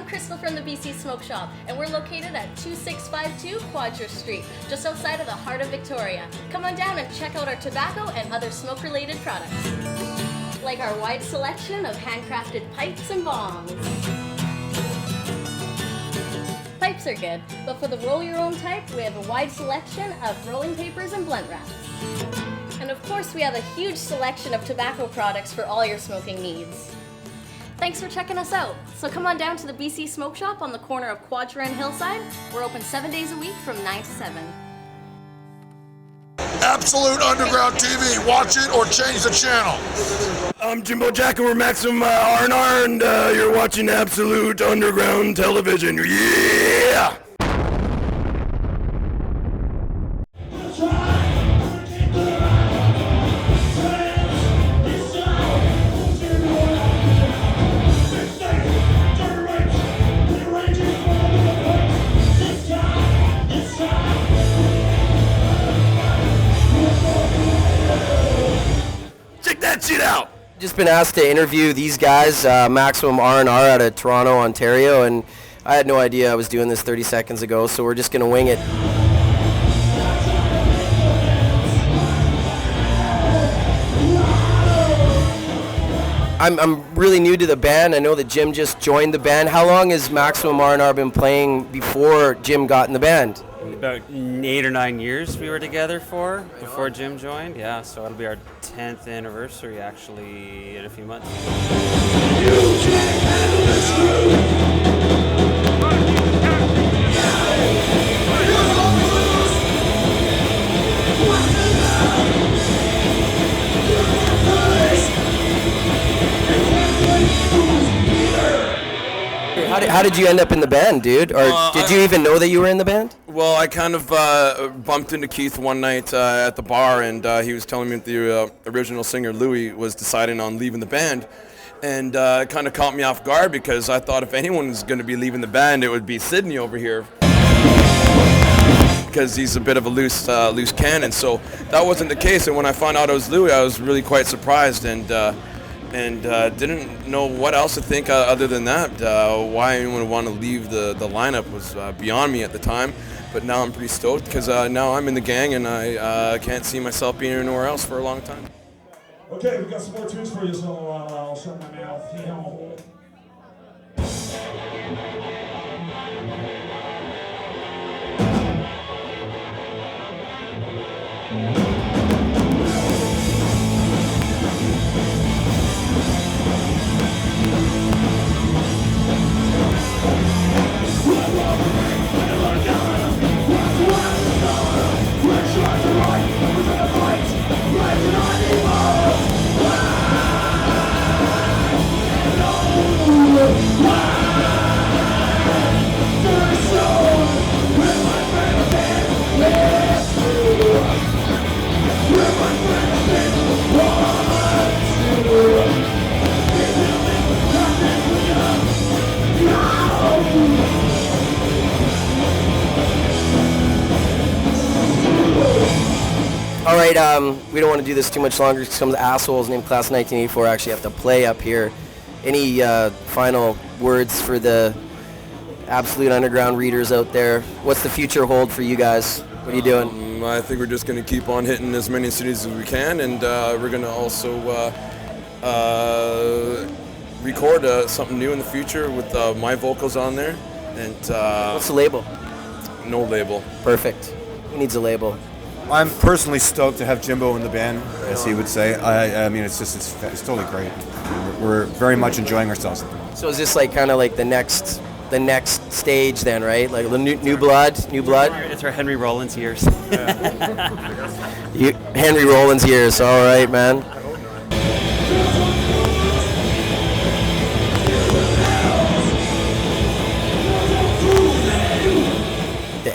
I'm Crystal from the BC Smoke Shop, and we're located at 2652 Quadra Street, just outside of the heart of Victoria. Come on down and check out our tobacco and other smoke-related products, like our wide selection of handcrafted pipes and bongs. Pipes are good, but for the roll-your-own type, we have a wide selection of rolling papers and blunt wraps. And of course, we have a huge selection of tobacco products for all your smoking needs. Thanks for checking us out. So come on down to the BC Smoke Shop on the corner of Quadra and Hillside. We're open 7 days a week from 9 to 7. Absolute Underground TV. Watch it or change the channel. I'm Jimbo Jack and we're Maximum R&R and you're watching Absolute Underground Television. Yeah! Check that shit out! Just been asked to interview these guys, Maximum R&R out of Toronto, Ontario, and I had no idea I was doing this 30 seconds ago, so we're just going to wing it. I'm really new to the band. I know that Jim just joined the band. How long has Maximum R&R been playing before Jim got in the band? About 8 or 9 years we were together before Jim joined. Yeah, so it'll be our 10th anniversary actually in a few months. How did you end up in the band, dude? Or did you even know that you were in the band? Well, I kind of bumped into Keith one night at the bar, and he was telling me that the original singer, Louis, was deciding on leaving the band. And it kind of caught me off guard because I thought if anyone was going to be leaving the band, it would be Sydney over here. Because he's a bit of a loose cannon. So that wasn't the case. And when I found out it was Louis, I was really quite surprised and didn't know what else to think other than that. Why anyone would want to leave the lineup was beyond me at the time. But now I'm pretty stoked because now I'm in the gang and I can't see myself being anywhere else for a long time. Okay, we've got some more tunes for you, so I'll shut my mouth. You know. All right, we don't want to do this too much longer because some of the assholes named Class 1984 actually have to play up here. Any final words for the Absolute Underground readers out there? What's the future hold for you guys? What are you doing? I think we're just going to keep on hitting as many cities as we can, and we're going to also record something new in the future with my vocals on there. And what's the label? No label. Perfect. Who needs a label? I'm personally stoked to have Jimbo in the band, as he would say. I mean, it's totally great. We're very much enjoying ourselves at the moment. So is this like kind of like the next stage then, right? Like the new blood? It's our Henry Rollins years. Henry Rollins years. All right, man.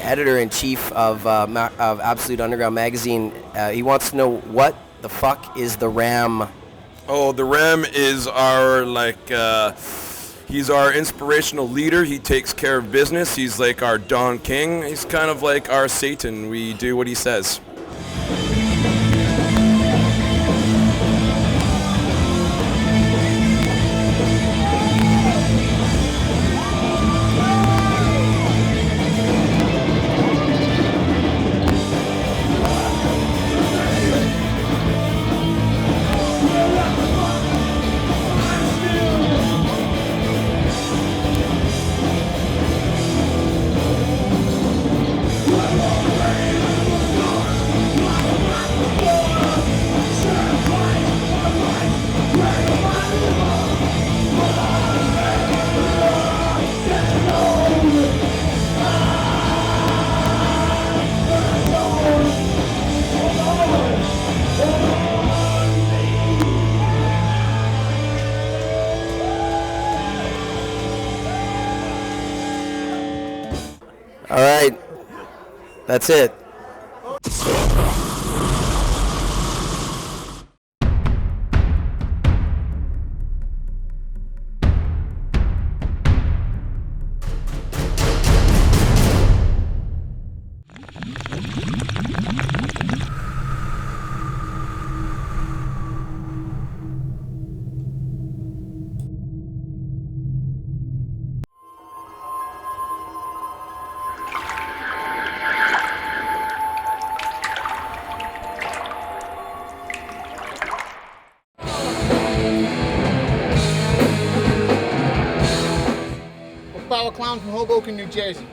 Editor-in-chief of Absolute Underground magazine, he wants to know what the fuck is the Ram? Oh, the Ram is our he's our inspirational leader. He takes care of business. He's like our Don King. He's kind of like our Satan. We do what he says. All right. That's it. We're Clown from Hoboken, New Jersey.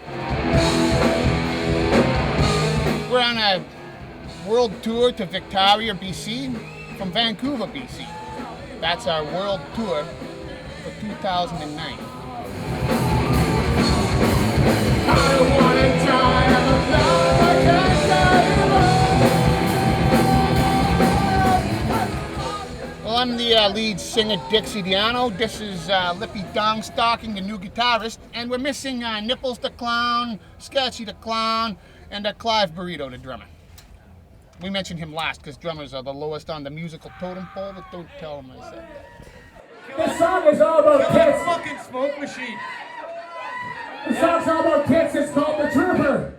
We're on a world tour to Victoria, BC, from Vancouver, BC. That's our world tour for 2009. Well, I'm the lead singer, Dixie Diano. This is Lippy Dongstocking, the new guitarist. And we're missing Nipples the Clown, Sketchy the Clown, and Clive Burrito, the drummer. We mentioned him last because drummers are the lowest on the musical totem pole, but don't tell him I said that. This song is all about tits. Fucking smoke machine. The song's all about tits. It's called The Trooper.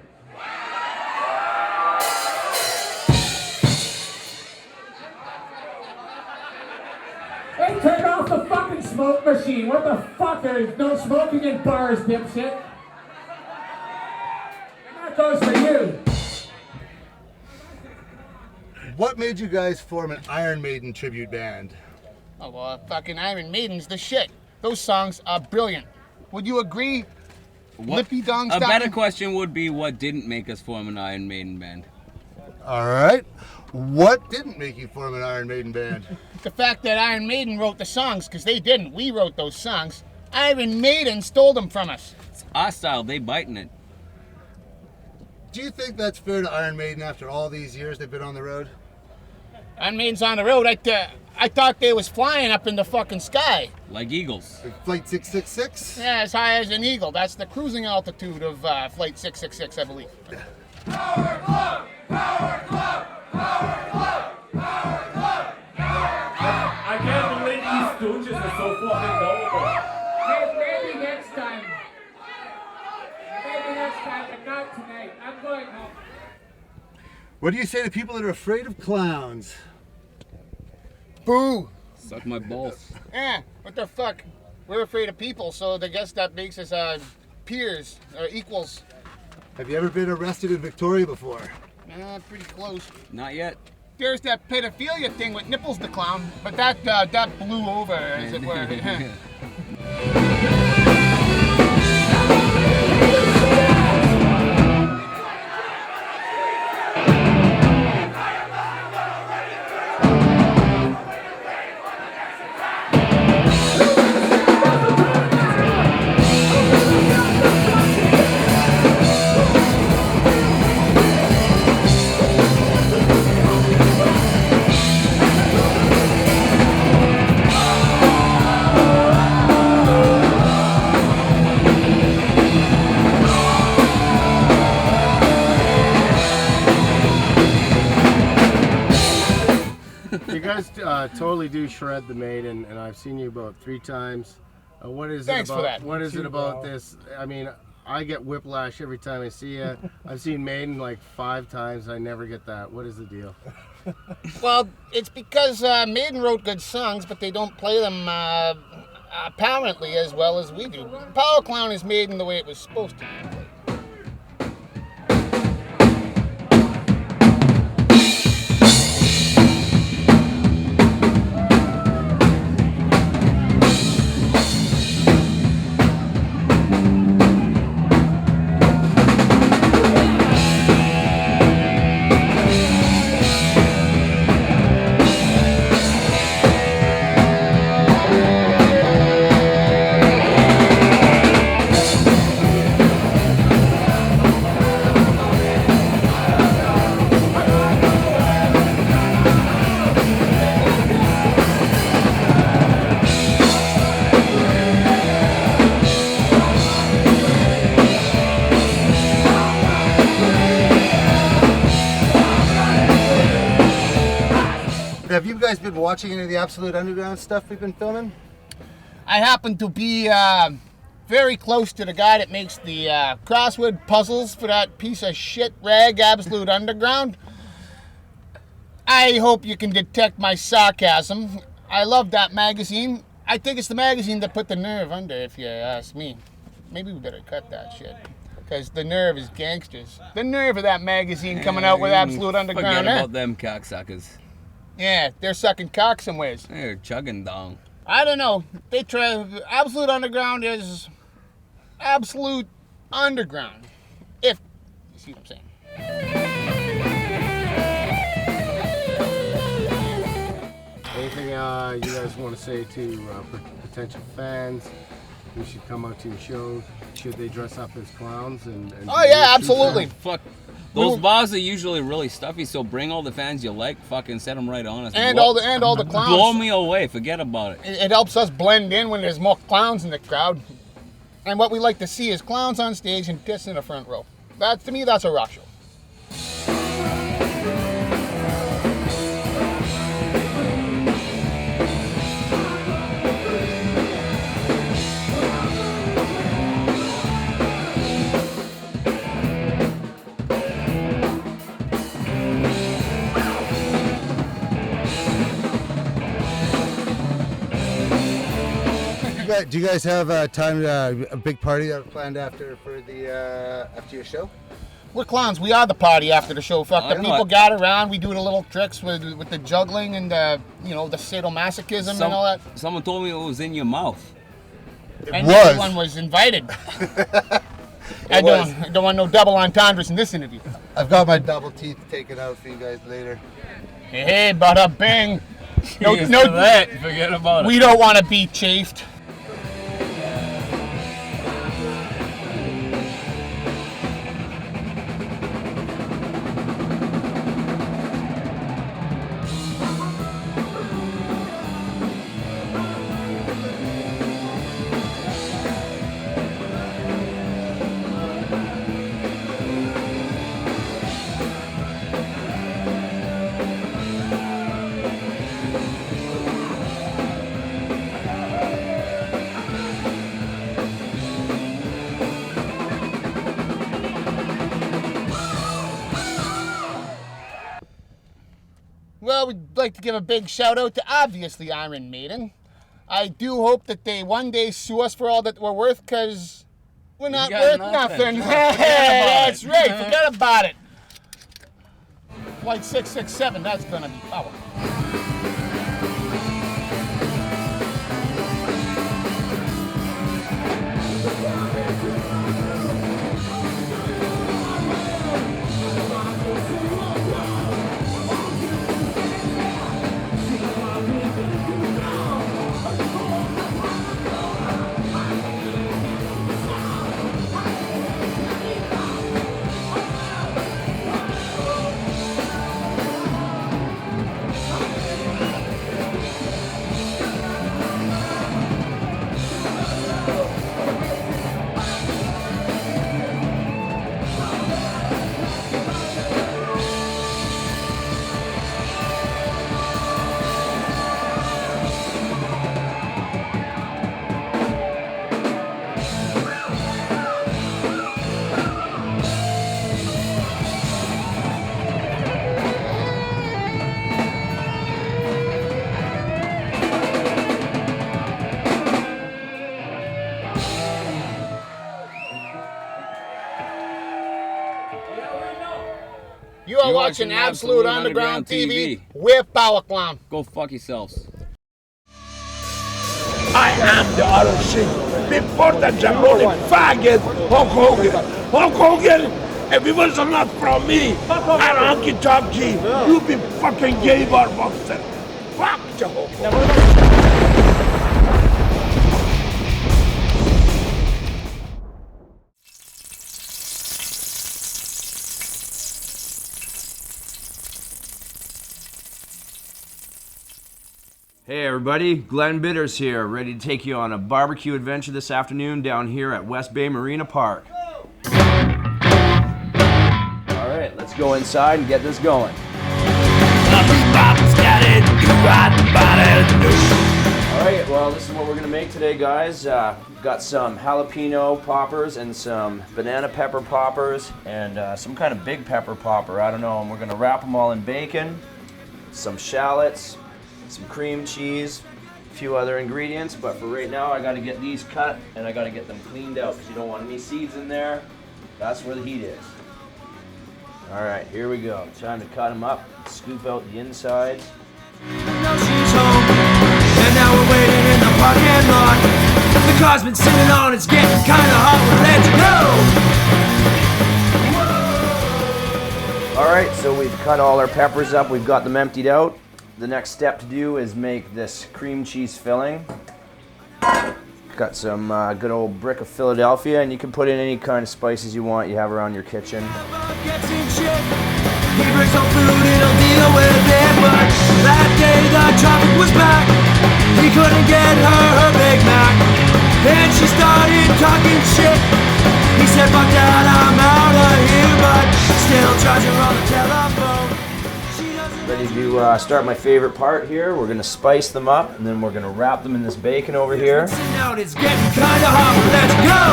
Hey, turn off the fucking smoke machine. What the fuck? There's no smoking in bars, dipshit. And that goes for you. What made you guys form an Iron Maiden tribute band? Oh, well, fucking Iron Maiden's the shit. Those songs are brilliant. Would you agree, Lippy Dongstocking? A better question would be, what didn't make us form an Iron Maiden band? All right. What didn't make you form an Iron Maiden band? The fact that Iron Maiden wrote the songs, because they didn't. We wrote those songs. Iron Maiden stole them from us. It's our style, they biting it. Do you think that's fair to Iron Maiden after all these years they've been on the road? Iron Maiden's on the road. I thought they was flying up in the fucking sky. Like eagles. Like Flight 666? Yeah, as high as an eagle. That's the cruising altitude of Flight 666, I believe. Power Club! Power Club! Power Club! Power Club! I can't believe these stooges are so fucking gullible. Maybe next time. Maybe next time, but not tonight. I'm going home. What do you say to people that are afraid of clowns? Boo! Suck my balls. Yeah, what the fuck? We're afraid of people, so I guess that makes us peers, or equals. Have you ever been arrested in Victoria before? Pretty close. Not yet. There's that pedophilia thing with Nipples the Clown, but that blew over, as it were. You guys totally do shred the Maiden, and I've seen you about 3 times. What is Thanks it about? for that. What is it about this? I mean, I get whiplash every time I see you. I've seen Maiden like 5 times. I never get that. What is the deal? Well, it's because Maiden wrote good songs, but they don't play them apparently as well as we do. Power Clown is Maiden the way it was supposed to be played. have you guys been watching any of the Absolute Underground stuff we've been filming? I happen to be very close to the guy that makes the crossword puzzles for that piece of shit rag Absolute Underground. I hope you can detect my sarcasm. I love that magazine. I think it's the magazine that put the nerve under, if you ask me. Maybe we better cut that shit. Because the nerve is gangsters. The nerve of that magazine coming out with Absolute Underground. Forget about them cocksuckers. Yeah, they're sucking cock some ways. They're chugging dong. I don't know. They try. Absolute Underground is absolute underground. If you see what I'm saying. Anything you guys want to say to potential fans who should come out to your show? Should they dress up as clowns? And oh yeah, absolutely. Fuck. Those bars are usually really stuffy, so bring all the fans you like. Fucking set them right on us. And all the clowns. Blow me away. Forget about it. It helps us blend in when there's more clowns in the crowd. And what we like to see is clowns on stage and dicks in the front row. That to me, that's a rock show. Do you guys have a big party that planned after your show? We're clowns. We are the party after the show. Fuck, the people gather around. We do the little tricks with the juggling and the sadomasochism and all that. Someone told me it was in your mouth. Everyone was invited. I don't want no double entendres in this interview. I've got my double teeth taken out for you guys later. Hey, bada bing. No, forget about it. We don't want to be chafed. Well, we'd like to give a big shout out to obviously Iron Maiden. I do hope that they one day sue us for all that we're worth, because we're not worth nothing. That's right, forget about it. Flight 667, that's gonna be power. You are watching Absolute Underground TV with Power Clown. Go fuck yourselves. I am the ROC. Before the Jamboni faggot, Hulk Hogan. Hulk Hogan, if it was not from me, and Honky Tonk G, you'd be fucking gay bar boxer. Fuck the Hulk Hogan. Hey everybody, Glenn Bitters here, ready to take you on a barbecue adventure this afternoon down here at West Bay Marina Park. Alright, let's go inside and get this going. Everybody's got it. All right, well, this is what we're gonna make today, guys. Got some jalapeno poppers and some banana pepper poppers and some kind of big pepper popper. I don't know. And we're gonna wrap them all in bacon, some shallots, some cream cheese, a few other ingredients. But for right now, I gotta get these cut and I gotta get them cleaned out because you don't want any seeds in there. That's where the heat is. All right, here we go. Time to cut them up, scoop out the insides. And now we're waiting in the parking lot. The car's been sitting on, it's getting kinda hot, we're ready to go. All right, so we've cut all our peppers up, we've got them emptied out. The next step to do is make this cream cheese filling. Got some good old brick of Philadelphia, and you can put in any kind of spices you want you have around your kitchen. He brings home food and he'll deal with it, but that day the traffic was back. He couldn't get her Big Mac, and she started talking shit. He said, fuck that, I'm out of here, but still charging her on the telephone. Ready to start my favorite part here. We're gonna spice them up, and then we're gonna wrap them in this bacon over here. Now it's getting kinda hot, let's go!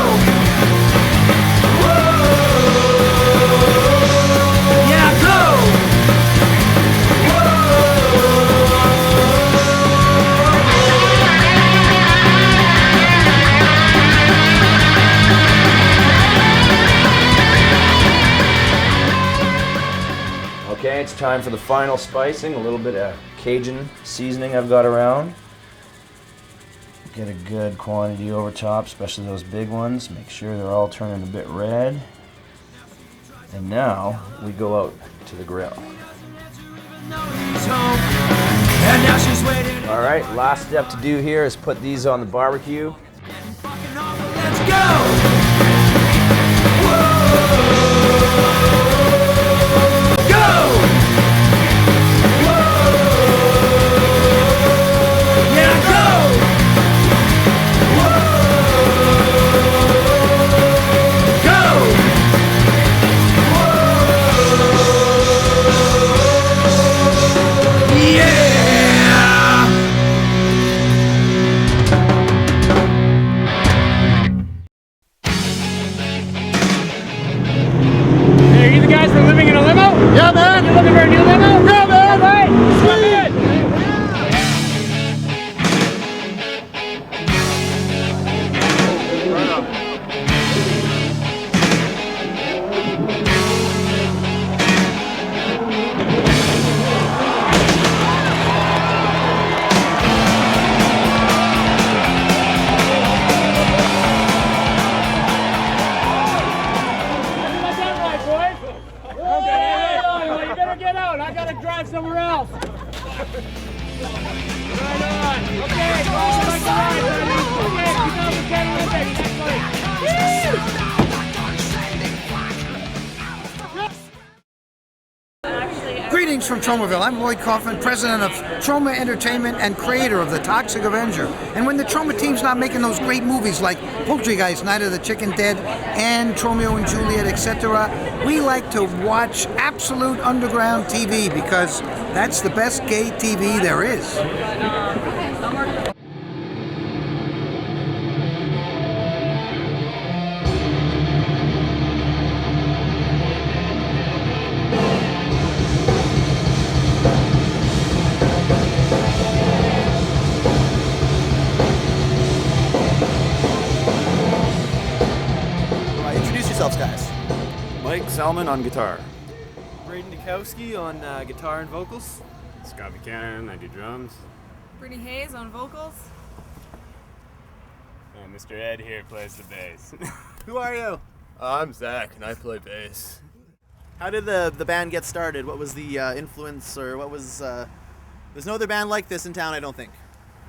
Yeah, go! Okay, it's time for the final spicing. A little bit of Cajun seasoning I've got around. Get a good quantity over top, especially those big ones. Make sure they're all turning a bit red. And now we go out to the grill. All right, last step to do here is put these on the barbecue. Let's go! Greetings from Tromaville. I'm Lloyd Kaufman, president of Troma Entertainment and creator of The Toxic Avenger. And when the Troma team's not making those great movies like Poultrygeist, Night of the Chicken Dead, and Romeo and Juliet, etc., we like to watch absolute underground TV because that's the best gay TV there is. Guys. Mike Salmon on guitar. Braden Dukowski on guitar and vocals. Scott Buchanan, I do drums. Brittany Hayes on vocals. And Mr. Ed here plays the bass. Who are you? I'm Zach and I play bass. How did the band get started? What was the influence, or what was... there's no other band like this in town, I don't think.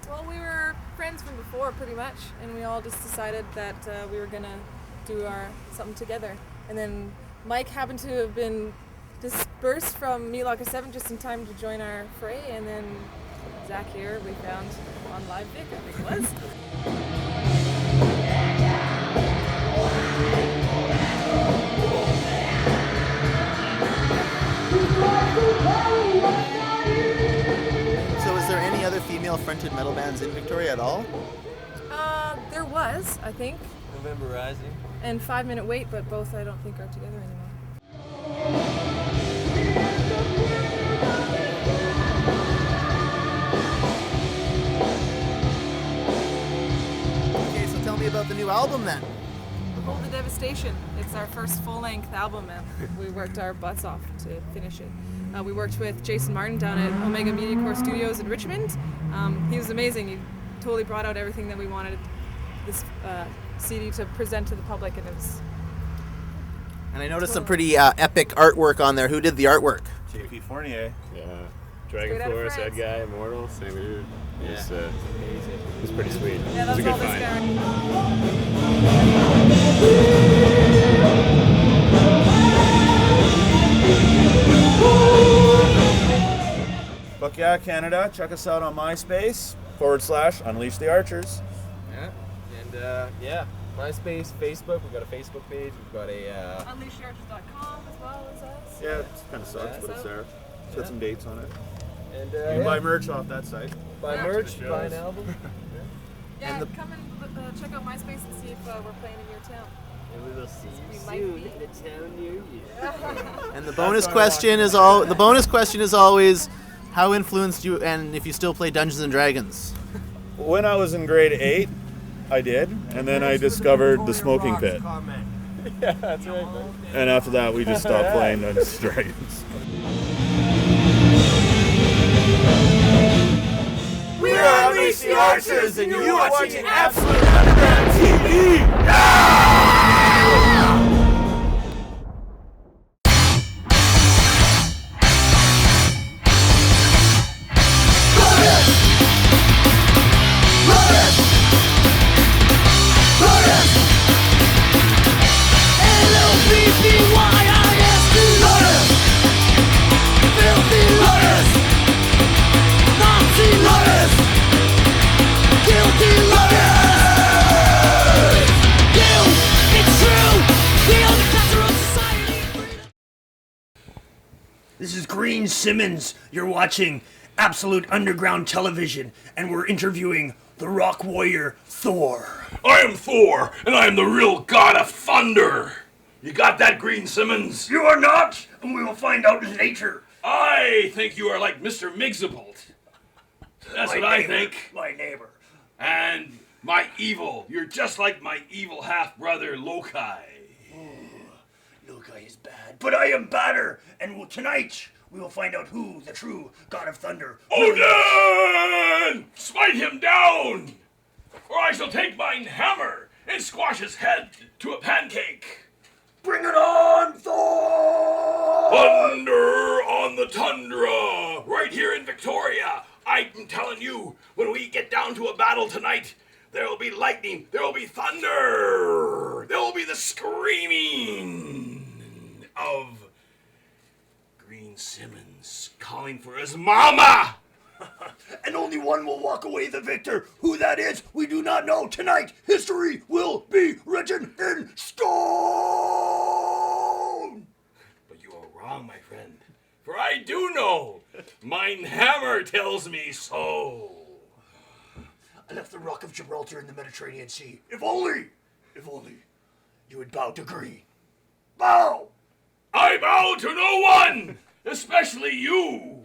Well, we were friends from before, pretty much, and we all just decided that we were gonna do something together. And then Mike happened to have been dispersed from Meat Locker 7 just in time to join our fray, and then Zach here we found on Live Vic, I think it was. So is female-fronted metal bands in Victoria at all? There was, I think. November Rising. And 5 Minute Wait, but both I don't think are together anymore. Okay, so tell me about the new album then. Behold the Devastation. It's our first full-length album, and we worked our butts off to finish it. We worked with Jason Martin down at Omega Media Core Studios in Richmond. He was amazing. He totally brought out everything that we wanted this CD to present to the public, and it was... And I noticed some pretty epic artwork on there. Who did the artwork? JP Fournier. Yeah. Dragon Force, Ed Guy, Immortal, same dude. Yeah. It was pretty sweet. Yeah, It was that's a good all this find. Fuck yeah, Canada. Check us out on MySpace /Unleash the Archers. Yeah. And yeah, MySpace, Facebook. We've got a Facebook page. We've got a UnleashTheArchers.com as well as us. Yeah, it kind of sucks, but it's there. It's got some dates on it. And you can buy merch off that site. Buy merch, buy an album. Yeah, come and check out MySpace and see if we're playing in your town. And we will see you We might soon be. in a town near you. And the bonus question is always, how influenced you, and if you still play Dungeons and Dragons? When I was in grade 8, I did, and then I discovered the smoking pit. Yeah, that's right. And after that, we just stopped playing Dungeons and Dragons. We are Unleash the Archers, and you're watching Absolute Underground TV! This is Green Simmons. You're watching Absolute Underground Television, and we're interviewing the rock warrior Thor. I am Thor, and I am the real god of thunder. You got that, Green Simmons? You are not, and we will find out later. I think you are like Mr. Migzabolt. That's My what I neighbor, think. My neighbor. And my evil. You're just like my evil half-brother, Loki. Loki is bad, but I am badder, and tonight we will find out who the true god of thunder really is. Odin! Smite him down! Or I shall take mine hammer and squash his head to a pancake. Bring it on, Thor! Thunder on the tundra, right here in Victoria. I'm telling you, when we get down to a battle tonight, there will be lightning, there will be thunder, there will be the screaming of Green Simmons calling for his mama. And only one will walk away the victor. Who that is, we do not know. Tonight, history will be written in stone. But you are wrong, my friend, for I do know. Mine hammer tells me so. I left the Rock of Gibraltar in the Mediterranean Sea. If only you would bow to green. Bow! I bow to no one, especially you.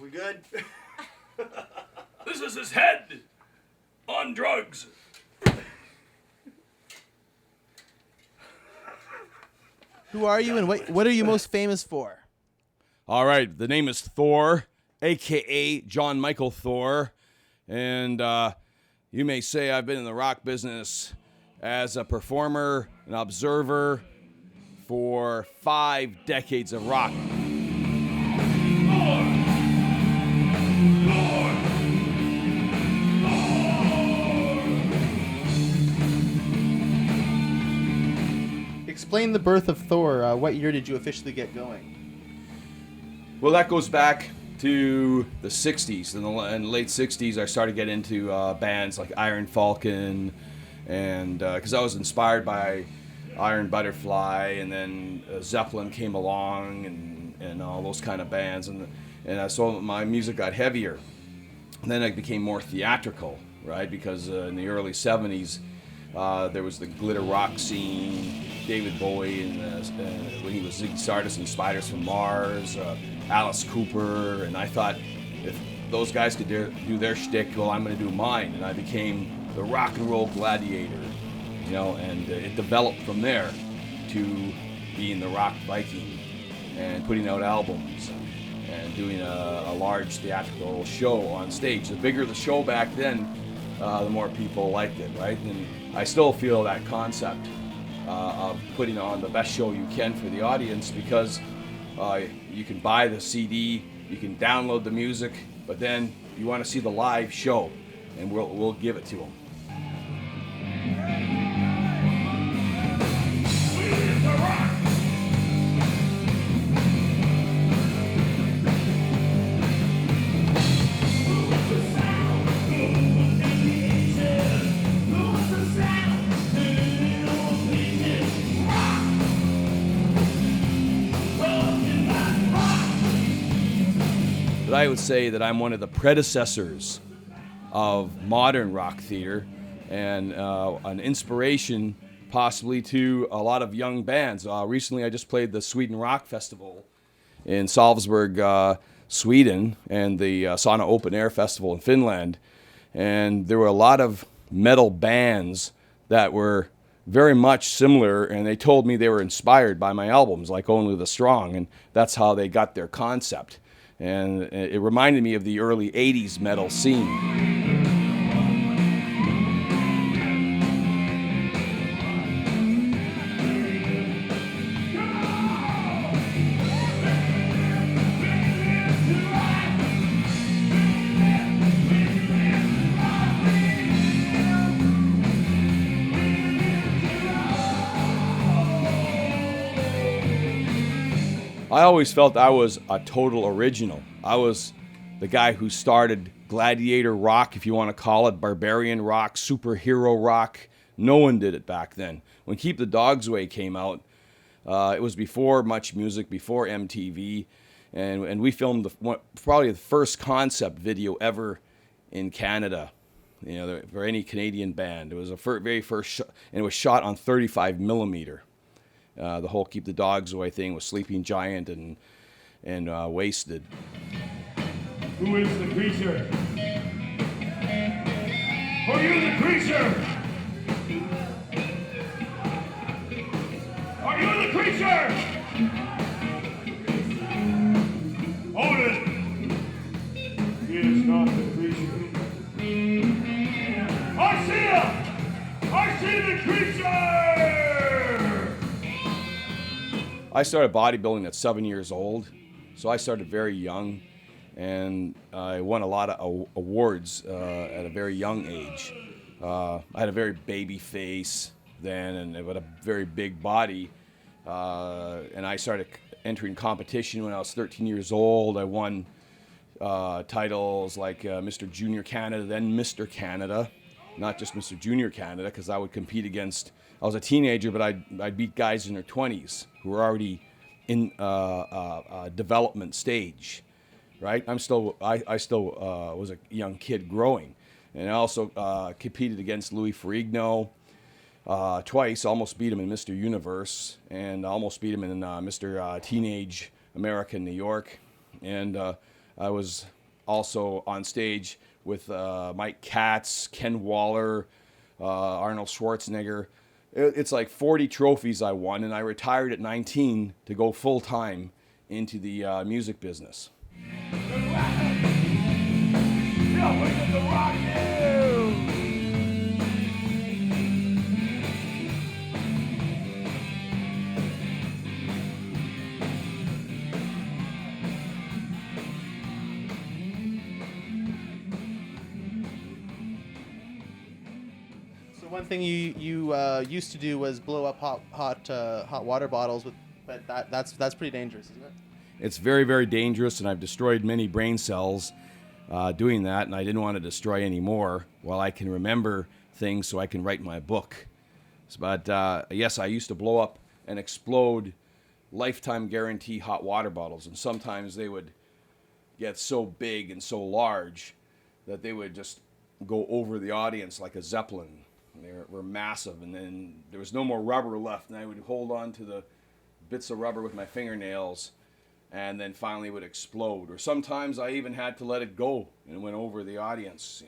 We good? This is his head on drugs. Who are you, and what are you most famous for? All right, the name is Thor, a.k.a. John Michael Thor. And you may say I've been in the rock business as a performer, an observer, for 5 decades of rock. Explain the birth of Thor. What year did you officially get going? Well, that goes back to the 60s. In the late 60s, I started getting into bands like Iron Falcon, and because I was inspired by Iron Butterfly, and then Zeppelin came along, and all those kind of bands, and so my music got heavier. And then it became more theatrical, right? Because in the early 70s, there was the glitter rock scene, David Bowie, and when he was Ziggy Stardust and Spiders from Mars, Alice Cooper, and I thought, if those guys could do their shtick, well, I'm going to do mine, and I became the rock and roll gladiator, you know, and it developed from there to being the rock Viking and putting out albums and doing a large theatrical show on stage. The bigger the show back then, the more people liked it, right? And I still feel that concept of putting on the best show you can for the audience, because you can buy the CD, you can download the music, but then you want to see the live show, and we'll give it to them. But I would say that I'm one of the predecessors of modern rock theater, and an inspiration possibly to a lot of young bands. Recently I just played the Sweden Rock Festival in Salzburg, Sweden, and the Sauna Open Air Festival in Finland, and there were a lot of metal bands that were very much similar, and they told me they were inspired by my albums, like Only the Strong, and that's how they got their concept. And it reminded me of the early 80s metal scene. I always felt I was a total original. I was the guy who started gladiator rock, if you want to call it, barbarian rock, superhero rock. No one did it back then. When Keep the Dogs Away came out, it was before Much Music, before MTV, and we filmed probably the first concept video ever in Canada, you know, for any Canadian band. It was the very first shot, and it was shot on 35 millimeter. The whole Keep the Dogs Away thing with Sleeping Giant and Wasted. Who is the creature? Are you the creature? Are you the creature? Hold it. It is not the creature. I see him! I see the creature! I started bodybuilding at 7 years old, so I started very young, and I won a lot of awards at a very young age. I had a very baby face then, and had a very big body, and I started entering competition when I was 13 years old. I won titles like Mr. Junior Canada, then Mr. Canada, not just Mr. Junior Canada, because I would compete against, I was a teenager, but I'd beat guys in their 20s who were already in development stage, right? I still was a young kid growing, and I also competed against Louis Ferrigno twice. Almost beat him in Mr. Universe, and almost beat him in Mr. Teenage America New York, and I was also on stage with Mike Katz, Ken Waller, Arnold Schwarzenegger. It's like 40 trophies I won, and I retired at 19 to go full-time into the music business. One thing you used to do was blow up hot water bottles but that's pretty dangerous, isn't it? It's very, very dangerous, and I've destroyed many brain cells doing that, and I didn't want to destroy any more while I can remember things so I can write my book. But yes, I used to blow up and explode lifetime guarantee hot water bottles, and sometimes they would get so big and so large that they would just go over the audience like a Zeppelin. They were massive, and then there was no more rubber left, and I would hold on to the bits of rubber with my fingernails, and then finally would explode. Or sometimes I even had to let it go, and it went over the audience,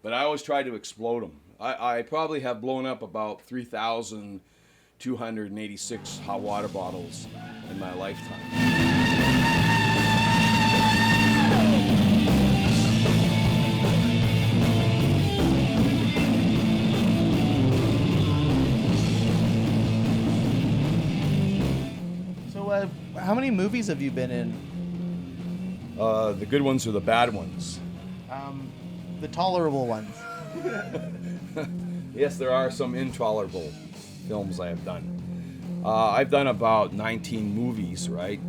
But I always tried to explode them. I probably have blown up about 3,286 hot water bottles in my lifetime. How many movies have you been in? The good ones or the bad ones? The tolerable ones. Yes, there are some intolerable films I have done. I've done about 19 movies, right?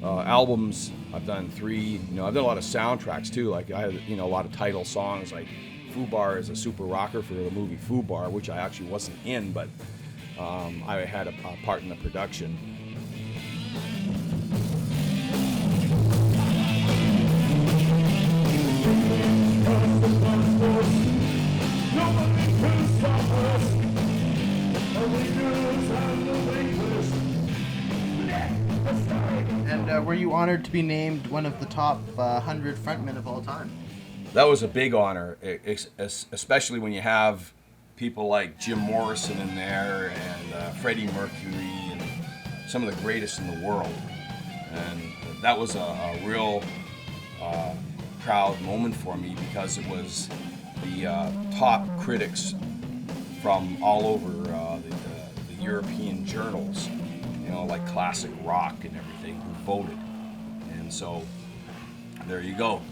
Albums, I've done 3. I've done a lot of soundtracks too. Like I have, a lot of title songs. Like Fubar is a super rocker for the movie Fubar, which I actually wasn't in, but I had a part in the production. And were you honored to be named one of the top 100 frontmen of all time? That was a big honor, especially when you have people like Jim Morrison in there and Freddie Mercury and some of the greatest in the world. And that was a real proud moment for me because it was the top critics from all over the European journals, like classic rock and everything, who voted. And so there you go.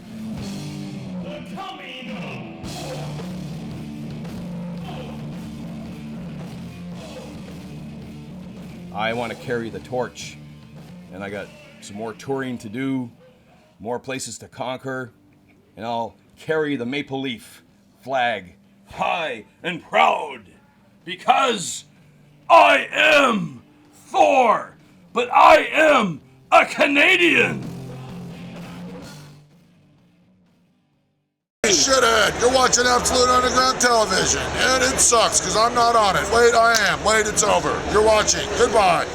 I want to carry the torch, and I got some more touring to do, more places to conquer, and I'll carry the maple leaf flag high and proud because I am Thor, but I am a Canadian. Shithead, you're watching Absolute Underground Television, and it sucks because I'm not on it. Wait, I am. Wait, it's over. You're watching. Goodbye.